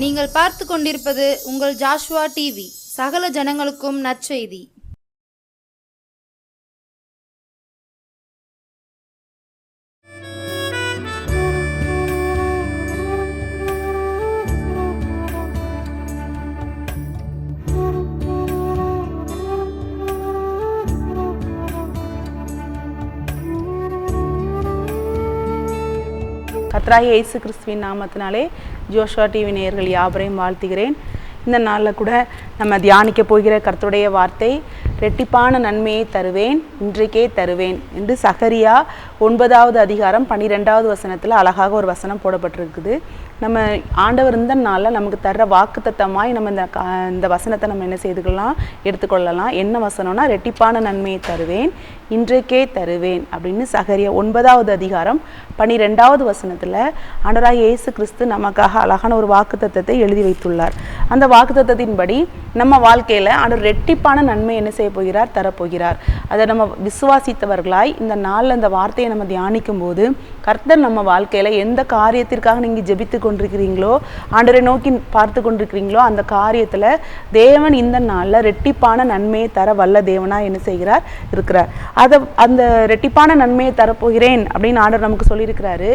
நீங்கள் பார்த்து கொண்டிருப்பது உங்கள் ஜாஷ்வா டிவி. சகல ஜனங்களுக்கும் நற்செய்தி. கர்த்தராகிய இயேசு கிறிஸ்துவின் நாமத்தினாலே ஜோஷுவா டிவி நேயர்கள் யாவரையும் வாழ்த்துகிறேன். இந்த நாளில் கூட நம்ம தியானிக்க போகிற கர்த்தருடைய வார்த்தை, ரெட்டிப்பான நன்மையை தருவேன், இன்றைக்கே தருவேன் என்று சகரியா 9வது அதிகாரம் 12வது வசனத்தில் அழகாக ஒரு வசனம் போடப்பட்டிருக்குது. நம்ம ஆண்டவர் இந்த நாளில் நமக்கு தர்ற வாக்குத்தத்தமாய் நம்ம இந்த வசனத்தை நம்ம என்ன செய்துக்கலாம், எடுத்துக்கொள்ளலாம். என்ன வசனம்னா, ரெட்டிப்பான நன்மையை தருவேன், இன்றைக்கே தருவேன் அப்படின்னு சகரியா 9வது அதிகாரம் 12வது வசனத்தில் ஆண்டவராகிய இயேசு கிறிஸ்து நமக்காக அழகான ஒரு வாக்குத்தத்தத்தை எழுதி வைத்துள்ளார். அந்த வாக்குத்தத்தத்தின்படி நம்ம வாழ்க்கையில் ஆண்டவர் ரெட்டிப்பான நன்மை என்ன செய்ய போகிறார், தரப்போகிறார். அதை நம்ம விசுவாசித்தவர்களாய் இந்த நாளில் இந்த வார்த்தையை நம்ம தியானிக்கும் போது கர்த்தர் நம்ம வாழ்க்கையில் எந்த காரியத்திற்காக நீங்கள் ஜெபித்து கொண்டிருக்கிறீங்களோ, ஆண்டவரை நோக்கி பார்த்து கொண்டிருக்கிறீங்களோ, அந்த காரியத்தில் தேவன் இந்த நாளில் ரெட்டிப்பான நன்மையை தர வல்ல தேவனாக என்ன செய்கிறார், இருக்கிறார். அந்த ரெட்டிப்பான நன்மையை தரப்போகிறேன் அப்படின்னு ஆண்டவர் நமக்கு சொல்லியிருக்கிறாரு.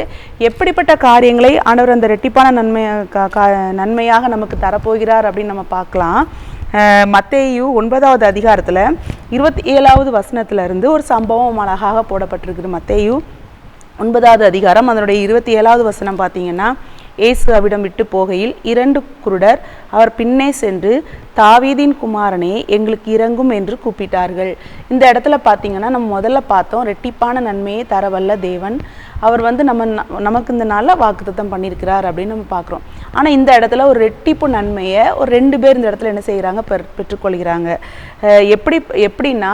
எப்படிப்பட்ட காரியங்களை ஆண்டவர் அந்த ரெட்டிப்பான நன்மையாக நமக்கு தரப்போகிறார் அப்படின்னு நம்ம பார்க்கலாம். மத்தேயு 9வது அதிகாரத்தில் 27வது வசனத்திலிருந்து ஒரு சம்பவம் அழகாக போடப்பட்டிருக்குது. மத்தேயு 9வது அதிகாரம் அதனுடைய 27வது வசனம் பார்த்தீங்கன்னா, இயேசு அவிடம் விட்டு போகையில் 2 குருடர் அவர் பின்னே சென்று, தாவீதின் குமாரனே எங்களுக்கு இறங்கும் என்று கூப்பிட்டார்கள். இந்த இடத்துல பார்த்தீங்கன்னா, நம்ம முதல்ல பார்த்தோம், ரெட்டிப்பான நன்மையை தரவல்ல தேவன். அவர் நமக்கு இந்த நாளில் வாக்குத்தத்தம் பண்ணியிருக்கிறார் அப்படின்னு நம்ம பார்க்குறோம். ஆனால் இந்த இடத்துல ஒரு ரெட்டிப்பு நன்மையை ஒரு 2 பேர் இந்த இடத்துல என்ன செய்கிறாங்க, பெற்றுக்கொள்கிறாங்க. எப்படின்னா,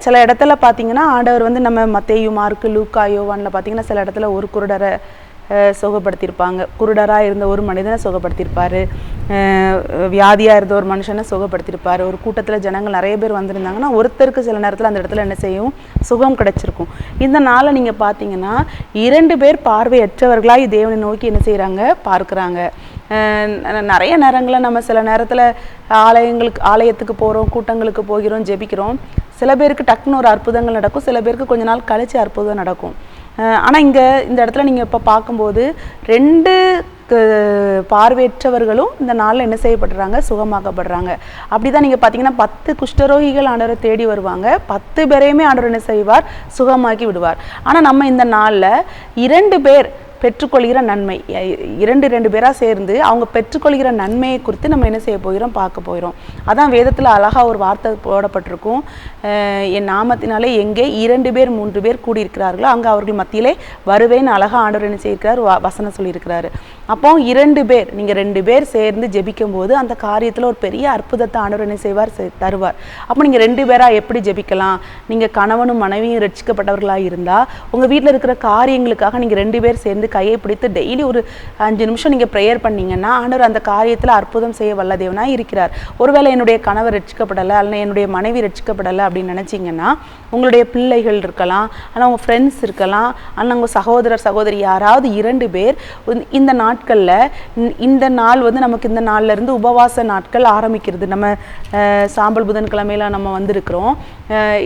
சில இடத்துல பார்த்தீங்கன்னா ஆண்டவர் நம்ம மத்தேயு, மார்க்கு, லூக்கா, யோவானில் பார்த்தீங்கன்னா சில இடத்துல ஒரு குருடரை சுகப்படுத்தியிருப்பாங்க. குருடராக இருந்த ஒரு மனிதனை சுகப்படுத்தியிருப்பார், வியாதியாக இருந்த ஒரு மனுஷனை சுகப்படுத்தியிருப்பார். ஒரு கூட்டத்தில் ஜனங்கள் நிறைய பேர் வந்திருந்தாங்கன்னா ஒருத்தருக்கு சில நேரத்தில் அந்த இடத்துல என்ன செய்யும், சுகம் கிடைச்சிருக்கும். இந்த நாளை நீங்கள் பார்த்தீங்கன்னா 2 பேர் பார்வையற்றவர்களாக தேவனை நோக்கி என்ன செய்கிறாங்க, பார்க்குறாங்க. நிறைய நேரங்களில் நம்ம சில நேரத்தில் ஆலயத்துக்கு போகிறோம், கூட்டங்களுக்கு போகிறோம், ஜெபிக்கிறோம். சில பேருக்கு டக்குன்னு ஒரு அற்புதங்கள் நடக்கும், சில பேருக்கு கொஞ்ச நாள் கழிச்சு அற்புதம் நடக்கும். ஆனால் இந்த இடத்துல நீங்கள் இப்போ பார்க்கும்போது 2 பார்வையற்றவர்களும் இந்த நாளில் என்ன செய்யப்படுறாங்க, சுகமாக்கப்படுறாங்க. அப்படி தான் நீங்கள் பார்த்தீங்கன்னா 10 குஷ்டரோகிகள் ஆண்டவரை தேடி வருவாங்க. 10 பேரையுமே ஆண்டவர் என்ன செய்வார், சுகமாக்கி விடுவார். ஆனால் நம்ம இந்த நாளில் 2 பேர் பெற்றுக்கொள்கிற நன்மை, 2 பேராக சேர்ந்து அவங்க பெற்றுக்கொள்கிற நன்மையை குறித்து நம்ம என்ன செய்ய போகிறோம், பார்க்க போகிறோம். அதான் வேதத்தில் அழகாக ஒரு வார்த்தை போடப்பட்டிருக்கும், என் நாமத்தினாலே எங்கே 2 பேர் 3 பேர் கூடியிருக்கிறார்களோ அங்கே அவர்கள் மத்தியிலே வருவேன்னு அழகாக ஆண்டவர் என்ன செய்யிருக்கிறார், வசனம் சொல்லியிருக்கிறாரு. அப்போ 2 பேர், நீங்கள் 2 பேர் சேர்ந்து ஜெபிக்கும் போது அந்த காரியத்தில் ஒரு பெரிய அற்புதத்தை ஆண்டவர் என்ன செய்வார், தருவார். அப்போ நீங்கள் 2 பேராக எப்படி ஜெபிக்கலாம்? நீங்கள் கணவனும் மனைவியும் ரட்சிக்கப்பட்டவர்களாக இருந்தால் உங்கள் வீட்டில் இருக்கிற காரியங்களுக்காக நீங்கள் 2 பேர் சேர்ந்து கையை பிடித்து டெய்லி ஒரு 5 நிமிஷம் நீங்கள் ப்ரேயர் பண்ணீங்கன்னா ஆண்டவர் அந்த காரியத்தில் அற்புதம் செய்ய வல்ல தேவனாக இருக்கிறார். ஒருவேளை என்னுடைய கணவர் ரட்சிக்கப்படலை அல்ல என்னுடைய மனைவி ரட்சிக்கப்படலை அப்படின்னு நினச்சிங்கன்னா, உங்களுடைய பிள்ளைகள் இருக்கலாம், ஆனால் உங்கள் ஃப்ரெண்ட்ஸ் இருக்கலாம், ஆனால் உங்கள் சகோதரர் சகோதரி யாராவது 2 பேர் இந்த நாட்களில், இந்த நாள் நமக்கு இந்த நாள்லேருந்து உபவாச நாட்கள் ஆரம்பிக்கிறது. நம்ம சாம்பல் புதன்கிழமையில நம்ம வந்திருக்கிறோம்.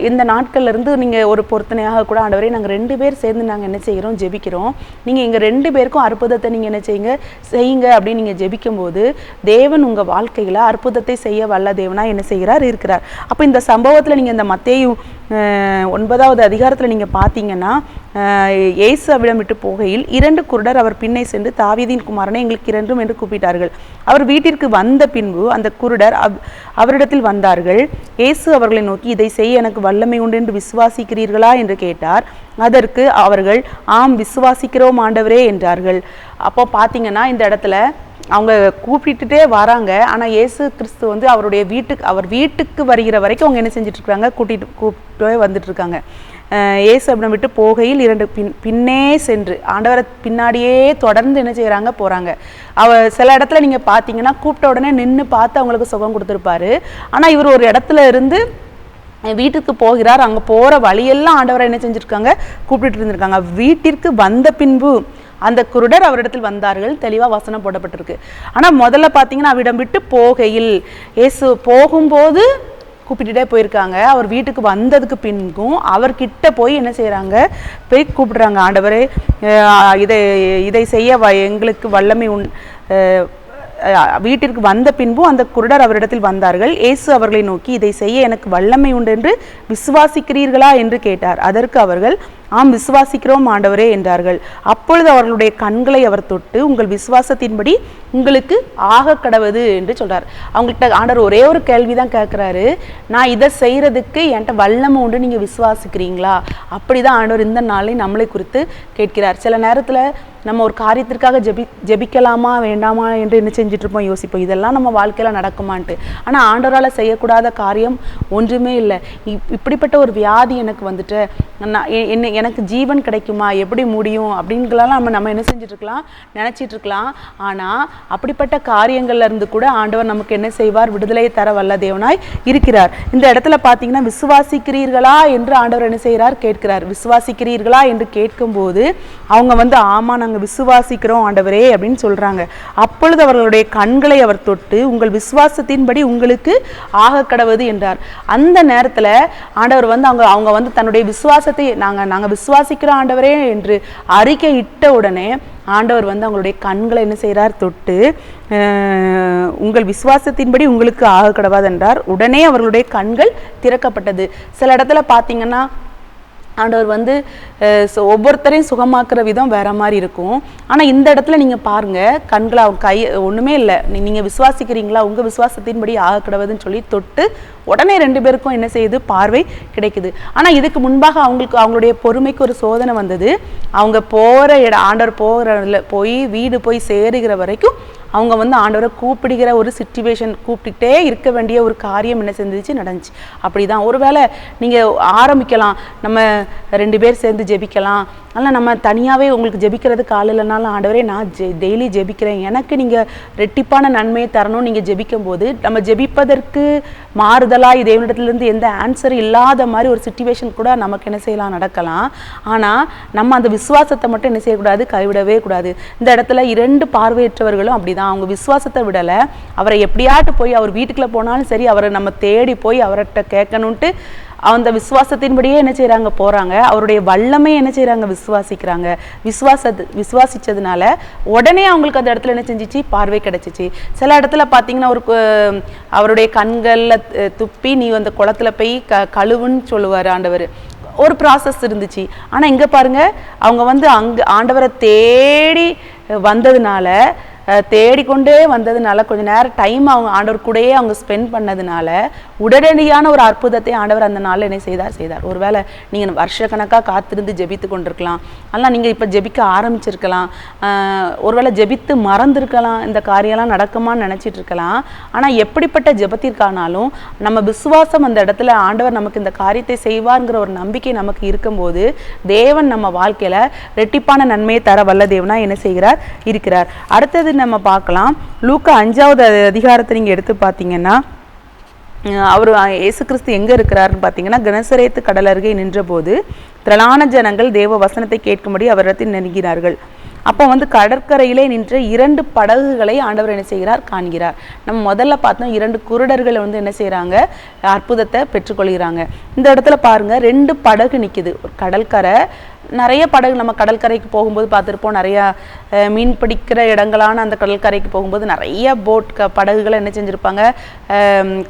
இந்த நாட்கள்லேருந்து நீங்கள் ஒரு பொருத்தனையாக கூட ஆண்டவரே நாங்கள் 2 பேர் சேர்ந்து நாங்கள் என்ன செய்கிறோம், ஜெபிக்கிறோம், நீங்கள் இங்கே 2 பேருக்கும் அற்புதத்தை நீங்கள் என்ன செய்யுங்க அப்படின்னு நீங்கள் ஜெபிக்கும் போது தேவன் உங்கள் வாழ்க்கையில் அற்புதத்தை செய்ய வல்ல தேவனாக என்ன செய்கிறார், இருக்கிறார். அப்போ இந்த சம்பவத்தில் நீங்கள் இந்த மத்தேயு 9வது அதிகாரத்தில் நீங்கள் பார்த்தீங்கன்னா, இயேசு அவிடம் விட்டு போகையில் 2 குருடர் அவர் பின்னே சென்று, தாவீதின் குமாரனை எங்களுக்கு இறங்கும் என்று கூப்பிட்டார்கள். அவர் வீட்டிற்கு வந்த பின்பு அந்த குருடர் அவரிடத்தில் வந்தார்கள். இயேசு அவர்களை நோக்கி, இதை செய்ய எனக்கு வல்லமை உண்டு என்று விசுவாசிக்கிறீர்களா என்று கேட்டார். அதற்கு அவர்கள், ஆம் விசுவாசிக்கிறோம் ஆண்டவரே என்றார்கள். அப்போ பார்த்தீங்கன்னா இந்த இடத்துல அவங்க கூப்பிட்டுட்டே வராங்க. ஆனால் இயேசு கிறிஸ்து அவர் வீட்டுக்கு வருகிற வரைக்கும் அவங்க என்ன செஞ்சுட்டு இருக்காங்க, கூப்பிட்டு வந்துட்டு இருக்காங்க. இயேசு அவிடம் விட்டு போகையில் 2 பின்னே சென்று, ஆண்டவரை பின்னாடியே தொடர்ந்து என்ன செய்கிறாங்க, போகிறாங்க. சில இடத்துல நீங்கள் பார்த்தீங்கன்னா கூப்பிட்ட உடனே நின்று பார்த்து அவங்களுக்கு சுகம் கொடுத்துருப்பாரு. ஆனால் இவர் ஒரு இடத்துல இருந்து வீட்டுக்கு போகிறார். அங்கே போகிற வழியெல்லாம் ஆண்டவரை என்ன செஞ்சுருக்காங்க, கூப்பிட்டு இருந்திருக்காங்க. வீட்டிற்கு வந்த பின்பு அந்த குருடர் அவரிடத்தில் வந்தார்கள், தெளிவாக வசனம் போடப்பட்டிருக்கு. ஆனால் முதல்ல பார்த்தீங்கன்னா அவிடம் விட்டு போகையில், இயேசு போகும்போது கூப்பிட்டுட்டே போயிருக்காங்க. அவர் வீட்டுக்கு வந்ததுக்கு பின்கும் அவர்கிட்ட போய் என்ன செய்கிறாங்க, போய் கூப்பிடுறாங்க, ஆண்டவரே இதை இதை செய்ய எங்களுக்கு வல்லமை வீட்டிற்கு வந்த பின்பும் அந்த குருடர் அவரிடத்தில் வந்தார்கள். இயேசு அவர்களை நோக்கி, இதை செய்ய எனக்கு வல்லமை உண்டு என்று விசுவாசிக்கிறீர்களா என்று கேட்டார். அதற்கு அவர்கள், ஆம் விசுவாசிக்கிறோம் ஆண்டவரே என்றார்கள். அப்பொழுது அவர்களுடைய கண்களை அவர் தொட்டு, உங்கள் விசுவாசத்தின்படி உங்களுக்கு ஆக கடவுது என்று சொல்றார். அவங்கள்ட்ட ஆண்டவர் ஒரே ஒரு கேள்விதான் கேட்கிறாரு, நான் இதை செய்யறதுக்கு என்கிட்ட வல்லமை உண்டு, நீங்க விசுவாசிக்கிறீங்களா? அப்படிதான் ஆண்டவர் இந்த நாளை நம்மளை குறித்து கேட்கிறார். சில நேரத்துல நம்ம ஒரு காரியத்திற்காக ஜெபிக்கலாமா வேண்டாமா என்று என்ன செஞ்சுட்டு இருப்போம், யோசிப்போம், இதெல்லாம் நம்ம வாழ்க்கையில நடக்குமான்ட்டு. ஆனா ஆண்டவரால் செய்யக்கூடாத காரியம் ஒன்றுமே இல்லை. இப்படிப்பட்ட ஒரு வியாதி எனக்கு வந்துட்டு எனக்கு ஜீவன் கிடைக்குமா, எப்படி முடியும் அப்படிங்கலாம் நம்ம என்ன செஞ்சுட்டு இருக்கலாம், நினைச்சிட்டு இருக்கலாம். ஆனா அப்படிப்பட்ட காரியங்கள்ல இருந்து கூட ஆண்டவர் நமக்கு என்ன செய்வார், விடுதலை தர வல்ல தேவனாய் இருக்கிறார். இந்த இடத்துல பாத்தீங்கன்னா விசுவாசிக்கிறீர்களா என்று ஆண்டவர் என்ன செய்கிறார், கேட்கிறார். விசுவாசிக்கிறீர்களா என்று கேட்கும் போது அவங்க வந்து ஆமா நாங்க விசுவாசிக்கிறோம் ஆண்டவரே அப்படின்னு சொல்றாங்க. அப்பொழுது அவர்களுடைய கண்களை அவர் தொட்டு, உங்கள் விசுவாசத்தின்படி உங்களுக்கு ஆக கடவுது என்றார். அந்த நேரத்துல ஆண்டவர் வந்து அவங்க வந்து தன்னுடைய விசுவாசத்தை நாங்க விசுவாசிக்கிறோம் ஆண்டவரே என்று அறிக்கை இட்ட உடனே ஆண்டவர் வந்து அவங்களுடைய கண்களை என்ன செய்கிறார், தொட்டு உங்கள் விசுவாசத்தின்படி உங்களுக்கு ஆக கடவாது என்றார். உடனே அவர்களுடைய கண்கள் திறக்கப்பட்டது. சில இடத்துல பார்த்தீங்கன்னா ஆண்டவர் வந்து ஒவ்வொருத்தரையும் சுகமாக்குற விதம் வேற மாதிரி இருக்கும். ஆனால் இந்த இடத்துல நீங்கள் பாருங்க, கண்களை அவங்க கை ஒன்றுமே இல்லை, நீங்கள் விசுவாசிக்கிறீங்களா, உங்கள் விசுவாசத்தின்படி ஆக கிடவுதுன்னு சொல்லி தொட்டு உடனே 2 பேருக்கும் என்ன செய்யுது, பார்வை கிடைக்குது. ஆனால் இதுக்கு முன்பாக அவங்களுடைய பொறுமைக்கு ஒரு சோதனை வந்தது. அவங்க போகிற ஆண்டவர் போகிற போய் வீடு போய் சேருகிற வரைக்கும் அவங்க வந்து ஆண்டவரை கூப்பிடுகிற ஒரு சிச்சுவேஷன், கூப்பிட்டுட்டே இருக்க வேண்டிய ஒரு காரியம் என்ன செஞ்சிச்சு, நடந்துச்சு. அப்படிதான் ஒருவேளை நீங்கள் ஆரம்பிக்கலாம், நம்ம 2 பேர் சேர்ந்து ஜெபிக்கலாம், ஆனால் நம்ம தனியாகவே உங்களுக்கு ஜெபிக்கிறதுக்கு ஆள் இல்லைனாலும் ஆண்டவரே நான் டெய்லி ஜெபிக்கிறேன், எனக்கு நீங்கள் ரெட்டிப்பான நன்மையை தரணும். நீங்கள் ஜெபிக்கும் போது நம்ம ஜெபிப்பதற்கு மாறுதலாக தேவனிடத்துலேருந்து எந்த ஆன்சர் இல்லாத மாதிரி ஒரு சிச்சுவேஷன் கூட நமக்கு என்ன செய்யலாம், நடக்கலாம். ஆனால் நம்ம அந்த விசுவாசத்தை மட்டும் என்ன செய்யக்கூடாது, கைவிடவே கூடாது. இந்த இடத்துல 2 பார்வையற்றவர்களும் அப்படிதான், அவங்க விசுவாசத்தை விடலை. அவரை எப்படியாட்டு போய் அவர் வீட்டுக்குள்ளே போனாலும் சரி, அவரை நம்ம தேடி போய் அவர்கிட்ட கேட்கணுன்ட்டு அந்த விசுவாசத்தின்படியே என்ன செய்கிறாங்க, போகிறாங்க. அவருடைய வல்லமை என்ன செய்கிறாங்க, விசுவாசிக்கிறாங்க. விசுவாசிச்சதுனால உடனே அவங்களுக்கு அந்த இடத்துல என்ன செஞ்சிச்சு, பார்வை கிடைச்சிச்சு. சில இடத்துல பார்த்தீங்கன்னா அவருடைய கண்களில் துப்பி நீ அந்த குளத்துல போய் கழுவுன்னு சொல்லுவார் ஆண்டவர். ஒரு ப்ராசஸ் இருந்துச்சு. ஆனால் இங்கே பாருங்க, அவங்க வந்து அங்கே ஆண்டவரை தேடி வந்ததுனால, தேடிக்கொண்டே வந்ததுனால, கொஞ்ச நேரம் டைம் அவங்க ஆண்டவர் கூடயே அவங்க ஸ்பெண்ட் பண்ணதுனால உடனடியான ஒரு அற்புதத்தை ஆண்டவர் அந்த நாளில் என்ன செய்தார். ஒருவேளை நீங்கள் வருஷக்கணக்காக காத்திருந்து ஜெபித்து கொண்டிருக்கலாம், அதெல்லாம் நீங்கள் இப்போ ஜெபிக்க ஆரம்பிச்சிருக்கலாம், ஒருவேளை ஜெபித்து மறந்துருக்கலாம், இந்த காரியம்லாம் நடக்குமான்னு நினச்சிட்டு இருக்கலாம். ஆனால் எப்படிப்பட்ட ஜெபத்திற்கானாலும் நம்ம விசுவாசம் அந்த இடத்துல ஆண்டவர் நமக்கு இந்த காரியத்தை செய்வார்ங்கிற ஒரு நம்பிக்கை நமக்கு இருக்கும்போது தேவன் நம்ம வாழ்க்கையில் ரெட்டிப்பான நன்மையை தர வல்ல தேவனா என்ன செய்கிறார், இருக்கிறார். அடுத்தது நம்ம பார்க்கலாம், லூக்கா 5வது அதிகாரத்தை நீங்கள் எடுத்து பார்த்தீங்கன்னா, அவர் இயேசு கிறிஸ்து எங்கே இருக்கிறாருன்னு பார்த்தீங்கன்னா, கெனசரேத்து கடல் அருகே நின்றபோது திரளான ஜனங்கள் தேவ வசனத்தை கேட்கும்படி அவரிடத்தில் நெருங்கினார்கள். அப்போ வந்து கடற்கரையிலே நின்ற 2 படகுகளை ஆண்டவர் என்ன செய்கிறார், காண்கிறார். நம்ம முதல்ல பார்த்தோம், 2 குருடர்கள் வந்து என்ன செய்கிறாங்க, அற்புதத்தை பெற்றுக்கொள்கிறாங்க. இந்த இடத்துல பாருங்க, 2 படகு நிற்குது. ஒரு கடற்கரை, நிறைய படகு நம்ம கடற்கரைக்கு போகும்போது பார்த்துருப்போம், நிறையா மீன் பிடிக்கிற இடங்களான அந்த கடற்கரைக்கு போகும்போது நிறைய படகுகளை என்ன செஞ்சுருப்பாங்க,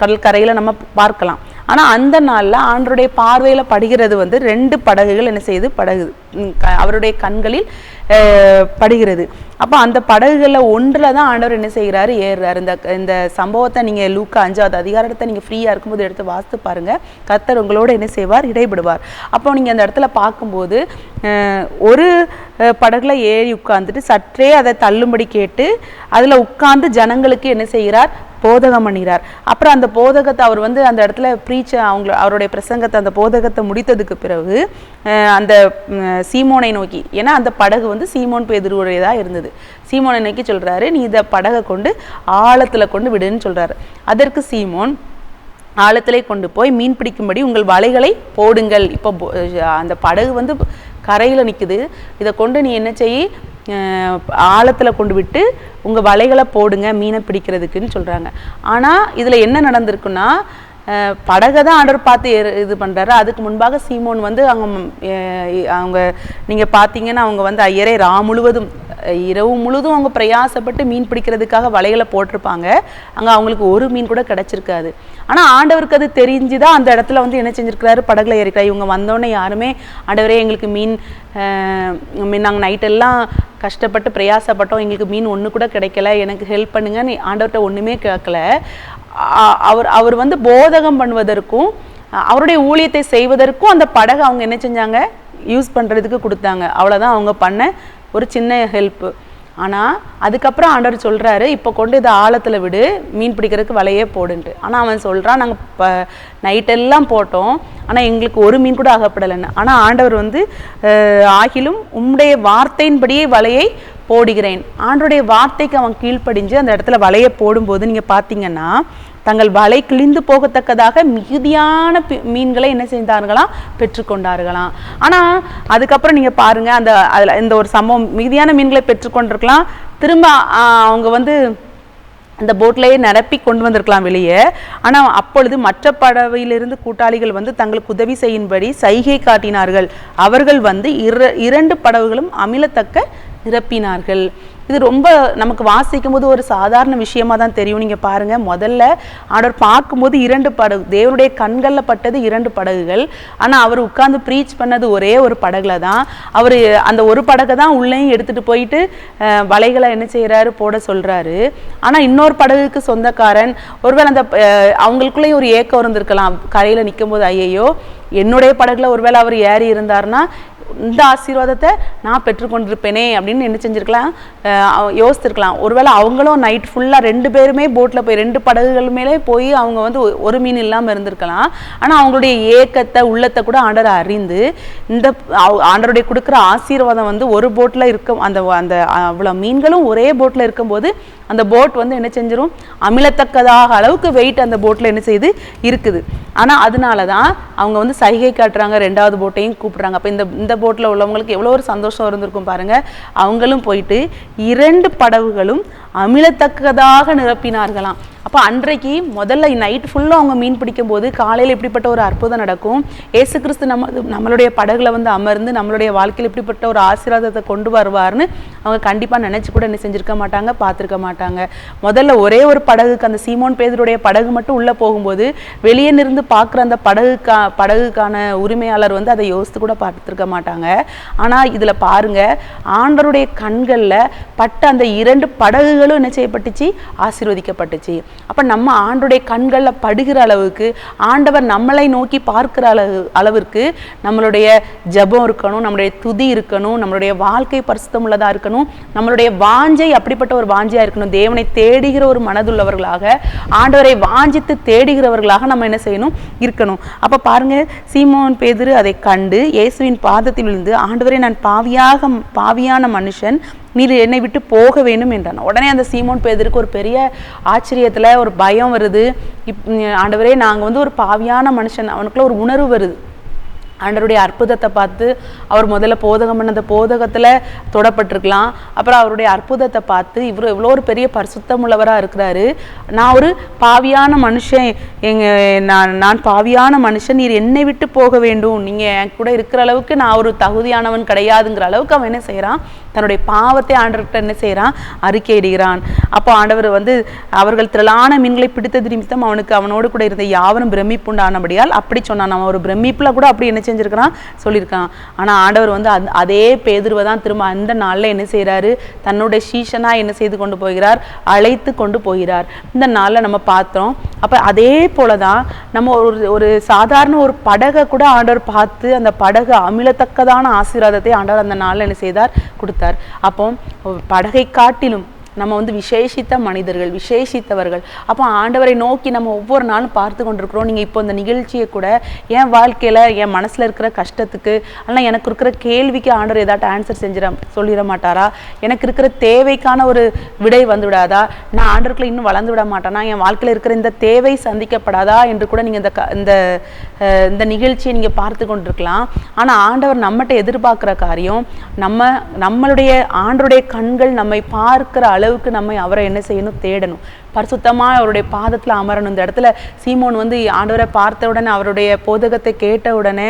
கடற்கரையில் நம்ம பார்க்கலாம். ஆனால் அந்த நாளில் ஆண்டவருடைய பார்வையில் படுகிறது வந்து 2 படகுகள் என்ன செய்யுது, அவருடைய கண்களில் படுகிறது. அப்போ அந்த படகுகளில் ஒன்றில் தான் ஆண்டவர் என்ன செய்கிறாரு, ஏறுறாரு. இந்த சம்பவத்தை நீங்கள் லூக்கா 5வது அதிகாரத்தை நீங்கள் ஃப்ரீயாக இருக்கும்போது எடுத்து வாசித்து பாருங்கள். கர்த்தர் உங்களோட என்ன செய்வார், இடைபடுவார். அப்போ நீங்கள் அந்த இடத்துல பார்க்கும்போது ஒரு படகுல ஏறி உட்கார்ந்துட்டு சற்றே அதை தள்ளும்படி கேட்டு அதில் உட்கார்ந்து ஜனங்களுக்கு என்ன செய்கிறார், போதகம் பண்ணுகிறார். அப்புறம் அந்த போதகத்தை அவர் வந்து அந்த இடத்துல அவருடைய பிரசங்கத்தை, அந்த போதகத்தை முடித்ததுக்கு பிறகு அந்த சீமோனை நோக்கி, ஏன்னா அந்த படகு வந்து சீமோன் பேதுருவுடையதாக இருந்தது, சீமோனை நோக்கி சொல்றாரு, நீ இதை படகை கொண்டு ஆழத்துல கொண்டு விடுன்னு சொல்றாரு. அதற்கு சீமோன், ஆழத்திலே கொண்டு போய் மீன் பிடிக்கும்படி உங்கள் வலைகளை போடுங்கள். இப்போ அந்த படகு வந்து கரையில் நிற்குது, இதை கொண்டு நீ என்ன செய்ய, ஆழத்தில் கொண்டு விட்டு உங்கள் வலைகளை போடுங்க மீனை பிடிக்கிறதுக்குன்னு சொல்கிறாங்க. ஆனால் இதில் என்ன நடந்திருக்குன்னா, படகை தான் ஆண்டவர் பார்த்து இது பண்ணுறாரு. அதுக்கு முன்பாக சீமோன் வந்து அவங்க நீங்கள் பார்த்தீங்கன்னா அவங்க வந்து ஐயரே முழுவதும் இரவு முழுதும் அவங்க பிரயாசப்பட்டு மீன் பிடிக்கிறதுக்காக வலைகளை போட்டிருப்பாங்க. அங்கே அவங்களுக்கு ஒரு மீன் கூட கிடச்சிருக்காது. ஆனால் ஆண்டவருக்கு அது தெரிஞ்சுதான் அந்த இடத்துல வந்து என்ன செஞ்சுருக்கிறாரு, படகுல ஏறிக்கிறார். இவங்க வந்தோடனே யாருமே ஆண்டவரே எங்களுக்கு மீன் நாங்கள் நைட்டெல்லாம் கஷ்டப்பட்டு பிரயாசப்பட்டோம், எங்களுக்கு மீன் ஒன்று கூட கிடைக்கல, எனக்கு ஹெல்ப் பண்ணுங்கன்னு ஆண்டவர்கிட்ட ஒன்றுமே கேட்கல. அவர் வந்து போதகம் பண்ணுவதற்கும் அவருடைய ஊழியத்தை செய்வதற்கும் அந்த படகை அவங்க என்ன செஞ்சாங்க, யூஸ் பண்ணுறதுக்கு கொடுத்தாங்க. அவ்வளோதான் அவங்க பண்ண ஒரு சின்ன ஹெல்ப்பு. ஆனால் அதுக்கப்புறம் ஆண்டவர் சொல்கிறாரு, இப்போ கொண்டு இதை ஆழத்தில் விடு, மீன் பிடிக்கிறதுக்கு வலையே போடுன்ட்டு. ஆனால் அவன் சொல்கிறான், நாங்கள் நைட்டெல்லாம் போட்டோம், ஆனால் எங்களுக்கு ஒரு மீன் கூட அகப்படலைன்னு. ஆனால் ஆண்டவர் வந்து ஆகிலும் உம்முடைய வார்த்தையின்படியே வலையை போடுகிறேன். ஆண்டருடைய வார்த்தைக்கு அவன் கீழ்ப்படிஞ்சு அந்த இடத்துல வலையை போடும்போது நீங்கள் பார்த்தீங்கன்னா தங்கள் வலை கிழிந்து போகத்தக்கதாக மிகுதியான மீன்களை என்ன செய்தார்களாம், பெற்றுக்கொண்டார்களாம். ஆனால் அதுக்கப்புறம் நீங்கள் பாருங்கள், அதில் இந்த ஒரு சம்பவம், மிகுதியான மீன்களை பெற்றுக்கொண்டிருக்கலாம். திரும்ப அவங்க வந்து அந்த போட்லேயே நிரப்பி கொண்டு வந்திருக்கலாம் வெளியே. ஆனால் அப்பொழுது மற்ற படவையிலிருந்து கூட்டாளிகள் வந்து தங்களுக்கு உதவி செய்யும்படி சைகை காட்டினார்கள். அவர்கள் வந்து 2 படகுகளும் அமிலத்தக்க நிரப்பினார்கள். இது ரொம்ப நமக்கு வாசிக்கும் போது ஒரு சாதாரண விஷயமா தான் தெரியும். நீங்கள் பாருங்கள், முதல்ல ஆண்டவர் பார்க்கும்போது 2 படகு, தேவனுடைய கண்களில் பட்டது 2 படகுகள். ஆனால் அவர் உட்கார்ந்து ப்ரீச் பண்ணது ஒரே ஒரு படகுல தான். அவர் அந்த ஒரு படகை தான் உள்ளேயும் எடுத்துகிட்டு போயிட்டு வலைகளை என்ன செய்கிறாரு, போட சொல்கிறாரு. ஆனால் இன்னொரு படகுக்கு சொந்தக்காரன் ஒருவேளை அந்த அவங்களுக்குள்ளேயும் ஒரு ஏக்கம் இருந்திருக்கலாம். கரையில் நிற்கும் போது ஐயையோ என்னுடைய படகுல ஒருவேளை அவர் ஏறி இருந்தார்னா இந்த ஆசீர்வாதத்தை நான் பெற்றுக்கொண்டிருப்பேனே அப்படின்னு என்ன செஞ்சுருக்கலாம், யோசிச்சிருக்கலாம். ஒருவேளை அவங்களும் நைட் ஃபுல்லாக 2 பேருமே போட்டில் போய் 2 படகுகள் மேலே போய் அவங்க வந்து ஒரு மீன் இல்லாமல் இருந்திருக்கலாம். ஆனால் அவங்களுடைய ஏக்கத்தை உள்ளத்தை கூட ஆண்டவர் அறிந்து இந்த ஆண்டருடைய கொடுக்குற ஆசீர்வாதம் வந்து ஒரு போட்டில் இருக்கும், அந்த அந்த அவ்வளோ மீன்களும் ஒரே போட்டில் இருக்கும்போது அந்த போட் வந்து என்ன செஞ்சிடும், அமிலத்தக்கதாக அளவுக்கு வெயிட் அந்த போட்டில் என்ன செய்து இருக்குது. ஆனால் அதனால தான் அவங்க வந்து சைகை காட்டுறாங்க, 2வது போட்டையும் கூப்பிட்றாங்க. அப்போ இந்த போட்டில் உள்ளவங்களுக்கு எவ்வளோ ஒரு சந்தோஷம் இருந்திருக்கும் பாருங்கள். அவங்களும் போயிட்டு 2 படகுகளும் அமிலத்தக்கதாக நிரப்பினார்களாம். அப்போ அன்றைக்கு முதல்ல நைட் ஃபுல்லாக அவங்க மீன் பிடிக்கும் போது காலையில் இப்படிப்பட்ட ஒரு அற்புதம் நடக்கும். ஏசு கிறிஸ்து நம்மளுடைய படகுல வந்து அமர்ந்து நம்மளுடைய வாழ்க்கையில் இப்படிப்பட்ட ஒரு ஆசீர்வாதத்தை கொண்டு வருவார்னு அவங்க கண்டிப்பாக நினச்சி கூட என்ன செஞ்சுருக்க மாட்டாங்க, பார்த்துருக்க மாட்டாங்க. முதல்ல ஒரே ஒரு படகுக்கு, அந்த சீமோன் பேதுருடைய படகு மட்டும் உள்ளே போகும்போது வெளியே நின்று பார்க்குற அந்த படகுக்கான உரிமையாளர் வந்து அதை யோசித்து கூட பார்த்துருக்க மாட்டாங்க. ஆனால் இதில் பாருங்கள், ஆண்டவருடைய கண்களில் பட்ட அந்த 2 படகுகளும் என்ன செய்யப்பட்டுச்சு, ஆசீர்வதிக்கப்பட்டுச்சு. அப்போ நம்ம ஆண்டவருடைய கண்களில் படுகிற அளவுக்கு, ஆண்டவர் நம்மளை நோக்கி பார்க்கிற அளவிற்கு நம்மளுடைய ஜெபம் இருக்கணும், நம்மளுடைய துதி இருக்கணும், நம்மளுடைய வாழ்க்கை பரிசுத்தம் உள்ளதாக இருக்கணும், நம்மளுடைய வாஞ்சை அப்படிப்பட்ட ஒரு வாஞ்சையாக இருக்கணும். தேவனை தேடுகிற ஒரு மனதுள்ளவர்களாக, ஆண்டவரை வாஞ்சித்து தேடுகிறவர்களாக நம்ம என்ன செய்யணும், இருக்கணும். அப்போ பாருங்க, சீமோன் பேதுரு அதை கண்டு இயேசுவின் பாதத்தில் விழுந்து, ஆண்டவரே நான் பாவியான மனுஷன், நீர் என்னை விட்டு போக வேண்டும் என்றான். உடனே அந்த சீமோன் பேதுருக்கு ஒரு பெரிய ஆச்சரியத்தில் ஒரு பயம் வருது. ஆண்டவரே நாங்கள் வந்து ஒரு பாவியான மனுஷன், அவனுக்குள்ள ஒரு உணர்வு வருது. ஆண்டவருடைய அற்புதத்தை பார்த்து அவர் முதல்ல போதகம் பண்ண அந்த போதகத்தில் தொடப்பட்டிருக்கலாம். அப்புறம் அவருடைய அற்புதத்தை பார்த்து இவர் எவ்வளோ ஒரு பெரிய பரிசுத்தம் உள்ளவராக இருக்கிறாரு. நான் ஒரு பாவியான மனுஷன், நான் பாவியான மனுஷன், நீர் என்னை விட்டு போக வேண்டும், நீங்கள் என் கூட இருக்கிற அளவுக்கு நான் ஒரு தகுதியானவன் கிடையாதுங்கிற அளவுக்கு அவன் என்ன செய்கிறான், தன்னுடைய பாவத்தை ஆண்டவர்கிட்ட என்ன செய்கிறான், அறிக்கையிடுகிறான். அப்போ ஆண்டவர் வந்து அவர்கள் திரளான மீன்களை பிடித்தது நிமித்தம் அவனோடு கூட இருந்த யாவரும் பிரமிப்புண்டானபடியால் அப்படி சொன்னான். அவன் ஒரு பிரமிப்பில் கூட அப்படி என்ன செஞ்சிருக்கிறான், சொல்லியிருக்கான். ஆனால் ஆண்டவர் வந்து அதே பேதுருவை தான் திரும்ப அந்த நாளில் என்ன செய்கிறாரு, தன்னுடைய சீஷனாக என்ன செய்து கொண்டு போகிறார், அழைத்து கொண்டு போகிறார். இந்த நாளில் நம்ம பார்த்தோம். அப்போ அதே போல தான் நம்ம ஒரு சாதாரண ஒரு படகை கூட ஆண்டவர் பார்த்து அந்த படகு அமிலத்தக்கதான ஆசீர்வாதத்தை ஆண்டவர் அந்த நாளில் என்ன செய்தார், கொடுத்தார். அப்போ படகை காட்டிலும் நம்ம வந்து விசேஷித்த மனிதர்கள், விசேஷித்தவர்கள். அப்போ ஆண்டவரை நோக்கி நம்ம ஒவ்வொரு நாளும் பார்த்து கொண்டிருக்கிறோம். நீங்கள் இப்போ இந்த நிகழ்ச்சியை கூட என் வாழ்க்கையில் என் மனசில் இருக்கிற கஷ்டத்துக்கு ஆனால் எனக்கு இருக்கிற கேள்விக்கு ஆண்டவர் ஏதாட்டும் ஆன்சர் சொல்லிட மாட்டாரா? எனக்கு இருக்கிற தேவைக்கான ஒரு விடை வந்து விடாதா? நான் ஆண்டவருக்குள்ள இன்னும் வளர்ந்து விட மாட்டேனா? என் வாழ்க்கையில் இருக்கிற இந்த தேவை சந்திக்கப்படாதா என்று கூட நீங்கள் இந்த நிகழ்ச்சியை நீங்கள் பார்த்து கொண்டிருக்கலாம். ஆனால் ஆண்டவர் நம்மகிட்ட எதிர்பார்க்குற காரியம், நம்மளுடைய ஆண்டருடைய கண்கள் நம்மை பார்க்கிற அளவுக்கு நம்ம அவரை என்ன செய்யணும்? தேடணும். பரிசுத்தமாக அவருடைய பாதத்தில் அமரணும். இந்த இடத்துல சீமோன் வந்து ஆண்டவரை பார்த்த உடனே, அவருடைய போதகத்தை கேட்ட உடனே,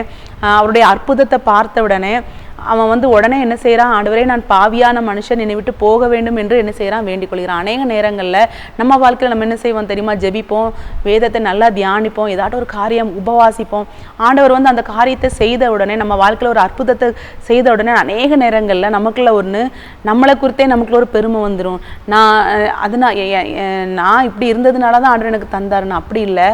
அவருடைய அற்புதத்தை பார்த்த உடனே அவன் வந்து உடனே என்ன செய்கிறான்? ஆண்டவரே, நான் பாவியான மனுஷன், என்னை விட்டு போக வேண்டும் என்று என்ன செய்கிறான்? வேண்டிக் கொள்கிறான். அநேக நேரங்களில் நம்ம வாழ்க்கையில் நம்ம என்ன செய்வோம் தெரியுமா? ஜெபிப்போம், வேதத்தை நல்லா தியானிப்போம், ஏதாட்டும் ஒரு காரியம் உபவாசிப்போம். ஆண்டவர் வந்து அந்த காரியத்தை செய்த உடனே, நம்ம வாழ்க்கையில் ஒரு அற்புதத்தை செய்த உடனே அநேக நேரங்களில் நமக்குள்ள நம்மளை குறித்தே நமக்குள்ள ஒரு பெருமை வந்துடும். நான் இப்படி இருந்ததுனால தான் ஆண்டவர் எனக்கு தந்தாருன்னு. அப்படி இல்லை,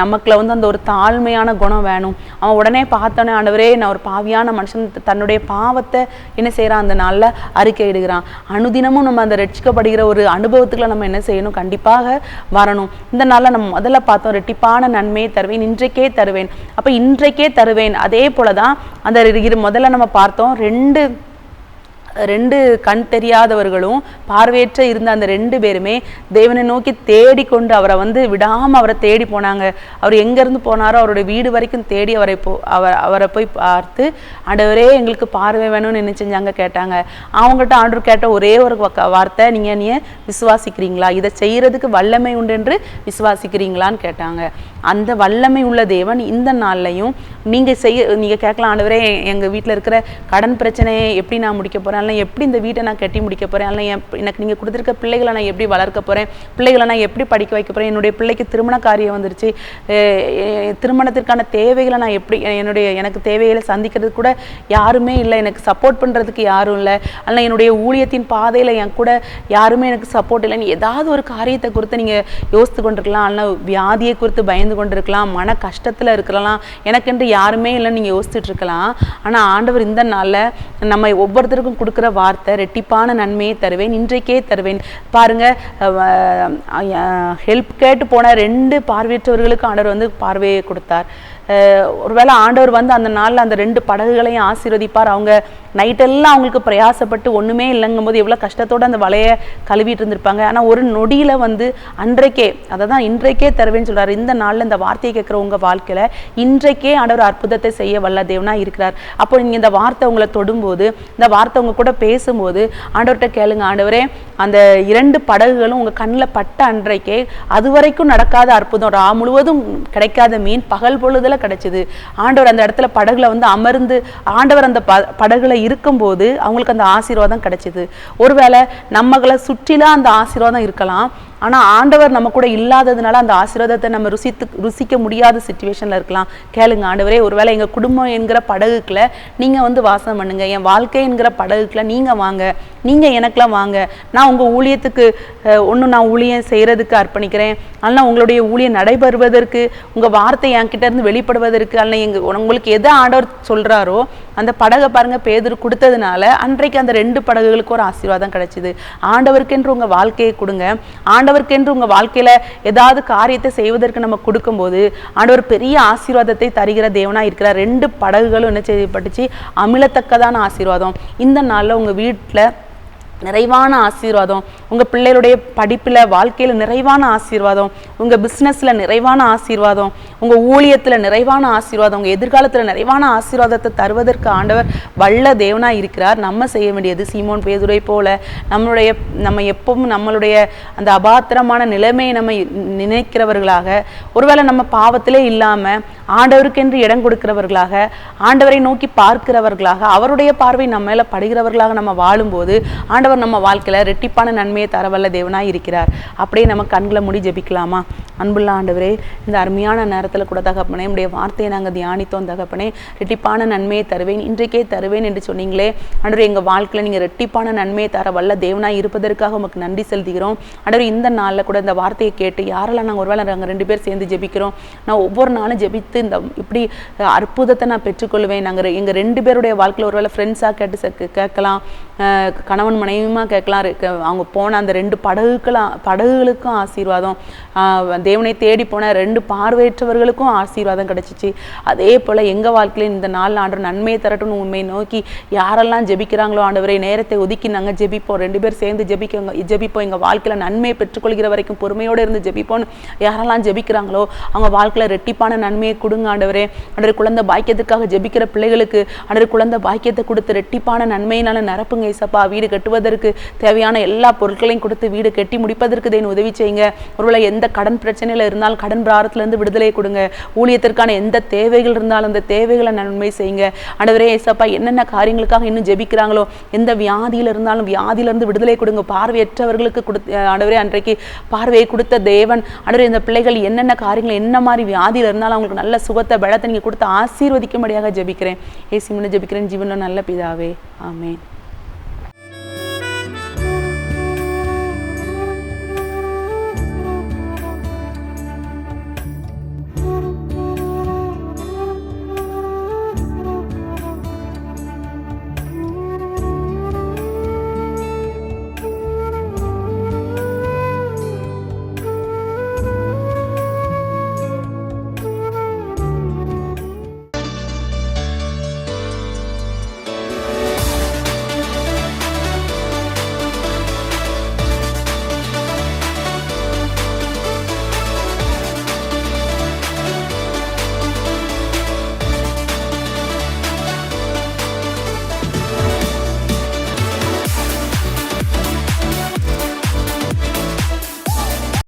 நமக்குள்ள வந்து அந்த ஒரு தாழ்மையான குணம் வேணும். அவன் உடனே பார்த்தோன்னே, ஆண்டவரே, நான் ஒரு பாவியான மனுஷன், தன்னுடைய பாவத்தை என்ன செய்யறான்? அந்த நாள்ல அறிக்கை இடுகிறான். அனுதினமும் நம்ம அந்த ரட்சிக்கப்படுகிற ஒரு அனுபவத்துக்குள்ள நம்ம என்ன செய்யணும்? கண்டிப்பாக வரணும். இந்த நாள்ல நம்ம முதல்ல பார்த்தோம், ரெட்டிப்பான நன்மையை தருவேன், இன்றைக்கே தருவேன். அப்ப இன்றைக்கே தருவேன். அதே போலதான் அந்த முதல்ல நம்ம பார்த்தோம், ரெண்டு கண் தெரியாதவர்களும் பார்வையற்ற இருந்த அந்த 2 பேருமே தேவனை நோக்கி தேடிக்கொண்டு அவரை வந்து விடாமல் அவரை தேடி போனாங்க. அவர் எங்கேருந்து போனாரோ அவருடைய வீடு வரைக்கும் தேடி அவரை போய் பார்த்து, ஆண்டவரே, எங்களுக்கு பார்வை வேணும்னு என்ன செஞ்சாங்க? கேட்டாங்க. அவங்ககிட்ட ஆண்டவர் கேட்ட ஒரே ஒரு வார்த்தை, நீங்க விசுவாசிக்கிறீங்களா? இதை செய்யறதுக்கு வல்லமை உண்டு என்று விசுவாசிக்கிறீங்களான்னு கேட்டாங்க. அந்த வல்லமை உள்ள தேவன் இந்த நாள்லையும் நீங்க கேட்கலாம், ஆண்டவரே, எங்க வீட்டில் இருக்கிற கடன் பிரச்சனையை எப்படி நான் முடிக்க போறேன்? எப்படி இந்த வீட்டை நான் கட்டி முடிக்க போறேன்? எனக்கு நீங்க கொடுத்துருக்க பிள்ளைகளை நான் எப்படி வளர்க்க போறேன்? பிள்ளைகளை நான் எப்படி படிக்க வைக்க போறேன்? என்னுடைய பிள்ளைக்கு திருமண காரியம் வந்துருச்சு, திருமணத்திற்கான தேவைகளை நான் எப்படி எனக்கு தேவைகளை சந்திக்கிறது கூட யாருமே இல்லை, எனக்கு சப்போர்ட் பண்றதுக்கு யாரும் இல்லை, அல்ல என்னுடைய ஊழியத்தின் பாதையில என் கூட யாருமே எனக்கு சப்போர்ட் இல்லைன்னு ஏதாவது ஒரு காரியத்தை குறித்து நீங்க யோசித்து கொண்டிருக்கலாம். அல்ல வியாதியை குறித்து பயந்து கொண்டிருக்கலாம், மன கஷ்டத்துல இருக்கலாம், எனக்கென்று யாருமே இல்லைன்னு நீங்க யோசிச்சுட்டு இருக்கலாம். ஆனா ஆண்டவர் இந்த நாள்ல நம்ம ஒவ்வொருத்தருக்கும் கொடுக்குற வார்த்தை, ரெட்டிப்பான நன்மையை தருவேன், இன்றைக்கே தருவேன். பாருங்க, ஹெல்ப் கேட்டு போன 2 பார்வையற்றவர்களுக்கு ஆண்டவர் வந்து பார்வையை கொடுத்தார். ஒருவேளை ஆண்டவர் வந்து அந்த நாளில் அந்த 2 படகுகளையும் ஆசீர்வதிப்பார். அவங்க நைட்டெல்லாம் அவங்களுக்கு பிரயாசப்பட்டு ஒன்றுமே இல்லைங்கும் போது எவ்வளோ கஷ்டத்தோடு அந்த வலையை கழுவிட்டு இருந்திருப்பாங்க. ஆனால் ஒரு நொடியில் வந்து அன்றைக்கே, அதை தான் இன்றைக்கே தருவேன்னு சொல்கிறார். இந்த நாளில் இந்த வார்த்தையை கேட்குற உங்கள் வாழ்க்கையில் இன்றைக்கே ஆண்டவர் அற்புதத்தை செய்ய வல்ல தேவனாக இருக்கிறார். அப்போ நீங்கள் இந்த வார்த்தை உங்களை தொடும்போது, இந்த வார்த்தை உங்க கூட பேசும்போது ஆண்டவர்கிட்ட கேளுங்க, ஆண்டவரே, அந்த 2 படகுகளும் உங்கள் கண்ணில் பட்ட அன்றைக்கே அது வரைக்கும் நடக்காத அற்புதம், ரா முழுவதும் கிடைக்காத மீன் பகல் பொழுதுல கிடைச்சது. ஆண்டவர் அந்த இடத்துல படகுல வந்து அமர்ந்து ஆண்டவர் அந்த படகுல இருக்கும்போது அவங்களுக்கு அந்த ஆசீர்வாதம் கிடைச்சது. ஒருவேளை நம்மளை சுற்றிலாம் அந்த ஆசீர்வாதம் இருக்கலாம், ஆனா ஆண்டவர் நம்ம கூட இல்லாததுனால அந்த ஆசீர்வாதத்தை நம்ம ருசிக்க முடியாத சிச்சுவேஷன்ல இருக்கலாம். கேளுங்க, ஆண்டவரே, ஒருவேளை எங்க குடும்பம் என்கிற படகுக்குள்ள நீங்க வந்து வாசம் பண்ணுங்க, என் வாழ்க்கை என்கிற படகுக்குள்ள நீங்க வாங்க, நீங்க எனக்குலாம் வாங்க, நான் உங்க ஊழியத்துக்கு நான் ஊழியம் செய்யறதுக்கு அர்ப்பணிக்கிறேன், ஆனால் உங்களுடைய ஊழியம் நடைபெறுவதற்கு, உங்க வார்த்தை என்கிட்ட இருந்து வெளிப்படுவதற்கு, அல்ல உங்களுக்கு எதை ஆண்டவர் சொல்றாரோ அந்த படகை பாருங்க, பேதுரு கொடுத்ததுனால அன்றைக்கு அந்த 2 படகுகளுக்கு ஒரு ஆசீர்வாதம் கிடைச்சிது. ஆண்டவருக்கென்று உங்க வாழ்க்கையை கொடுங்க. ஆண்டவருக்கென்று உங்க வாழ்க்கையில ஏதாவது காரியத்தை செய்வதற்கு நம்ம கொடுக்கும்போது ஆண்டவர் பெரிய ஆசீர்வாதத்தை தருகிற தேவனா இருக்கிறார். 2 படகுகளும் என்ன செய்யப்பட்டுச்சு? அமிழத்தக்கதான ஆசீர்வாதம். இந்த நாள்ல உங்க வீட்டுல நிறைவான ஆசீர்வாதம், உங்க பிள்ளைகளுடைய படிப்புல வாழ்க்கையில நிறைவான ஆசீர்வாதம், உங்க பிசினஸ்ல நிறைவான ஆசீர்வாதம், உங்க ஊழியத்துல நிறைவான ஆசீர்வாதம், உங்க எதிர்காலத்துல நிறைவான ஆசீர்வாதத்தை தருவதற்கு ஆண்டவர் வல்ல தேவனா இருக்கிறார். நம்ம செய்ய வேண்டியது சீமோன் பேதுரை போல நம்ம எப்பவும் நம்மளுடைய அந்த அபாத்திரமான நிலைமையை நம்ம நினைக்கிறவர்களாக, ஒருவேளை நம்ம பாவத்திலே இல்லாம ஆண்டவருக்கென்று இடம் கொடுக்கிறவர்களாக, ஆண்டவரை நோக்கி பார்க்கிறவர்களாக, அவருடைய பார்வை நம்ம மேல படுகிறவர்களாக நம்ம வாழும்போது ஆண்டவர் நம்ம வாழ்க்கையில ரெட்டிப்பான நன்மையை தரவல்ல தேவனாய் இருக்கிறார். அப்படியே நம்ம கண்களை மூடி ஜெபிக்கலாமா? அன்புள்ள ஆண்டவரே, இந்த அருமையான நேரத்துல கூட தகப்பனே, நம்முடைய வார்த்தையை நாங்க தியானித்தோம் தகப்பனே. ரெட்டிப்பான நன்மையை தருவேன், இன்றைக்கே தருவேன் என்று சொன்னீங்களே ஆண்டவரே. எங்க வாழ்க்கையில நீங்க ரெட்டிப்பான நன்மையை தர வல்ல தேவனாய் இருப்பதற்காக உமக்கு நன்றி செலுத்துகிறோம் ஆண்டவரே. இந்த நாள்ல கூட இந்த வார்த்தையை கேட்டு யாரெல்லாம் நாங்கள் ஒருவேளை நாங்கள் 2 பேர் சேர்ந்து ஜெபிக்கிறோம், நான் ஒவ்வொரு நாளும் ஜெபித்து இந்த இப்படி அற்புதத்தை நான் பெற்றுக்கொள்வேன். நாங்கள் எங்க 2 பேருடைய வாழ்க்கையில ஒருவேளை ஃப்ரெண்ட்ஸாக கேட்கலாம், கணவன் மனைவி அநேகமாக கேட்கலாம் அவங்க போன அந்த 2 படகுகளுக்கும் ஆசீர்வாதம், தேவனை தேடி போன 2 பார்வையற்றவர்களுக்கும் ஆசீர்வாதம் கிடைச்சிச்சு. அதே போல் எங்கள் வாழ்க்கையில் இந்த நாள் ஆண்டவர் நன்மையை தரட்டும்னு உண்மையை நோக்கி யாரெல்லாம் ஜெபிக்கிறாங்களோ ஆண்டவரே நேரத்தை ஒதுக்கி நாங்கள் ஜெபிப்போம், 2 பேர் சேர்ந்து ஜெபிப்போம், எங்கள் வாழ்க்கையில் நன்மையை பெற்றுக்கொள்கிற வரைக்கும் பொறுமையோடு இருந்து ஜெபிப்போம்னு யாரெல்லாம் ஜெபிக்கிறாங்களோ அவங்க வாழ்க்கையில் ரெட்டிப்பான நன்மையை கொடுங்க ஆண்டவரே. ஆண்டவரே குழந்தை பாக்கியத்துக்காக ஜெபிக்கிற பிள்ளைகளுக்கு ஆண்டவரே குழந்தை பாக்கியத்தை கொடுத்து ரெட்டிப்பான நன்மையினால நிரப்புங்க ஏசப்பா. வீடு கட்டுவதற்கு தேவையான எல்லா பொருட்களையும் கொடுத்து வீடு கட்டி முடிப்பதற்கு உதவி செய்யுங்க. ஒருவேளை எந்த கடன் பிரச்சனையில் இருந்தாலும் கடன் பாரத்திலிருந்து விடுதலை கொடுங்க. ஊழியத்திற்கான எந்த தேவைகள் இருந்தாலும் அந்த தேவைகளை நன்மை செய்யுங்க ஆண்டவரே ஏசப்பா. என்னென்ன காரியங்களுக்காக இன்னும் ஜெபிக்கிறாங்களோ எந்த வியாதியில் இருந்தாலும் வியாதியிலிருந்து விடுதலை கொடுங்க. பார்வையற்றவர்களுக்கு ஆண்டவரே அன்றைக்கு பார்வையை கொடுத்த தேவன் ஆண்டவரே இந்த பிள்ளைகள் என்னென்ன காரியங்கள் என்ன மாதிரி வியாதியில் இருந்தாலும் அவங்களுக்கு நல்ல சுகத்தை பலத்தை நீங்கள் கொடுத்து ஆசீர்வதிக்கும்படியாக ஜெபிக்கிறேன். ஏசி முன்ன ஜெபிக்கிறேன் ஜீவனில் நல்ல பிதாவே, ஆமென்.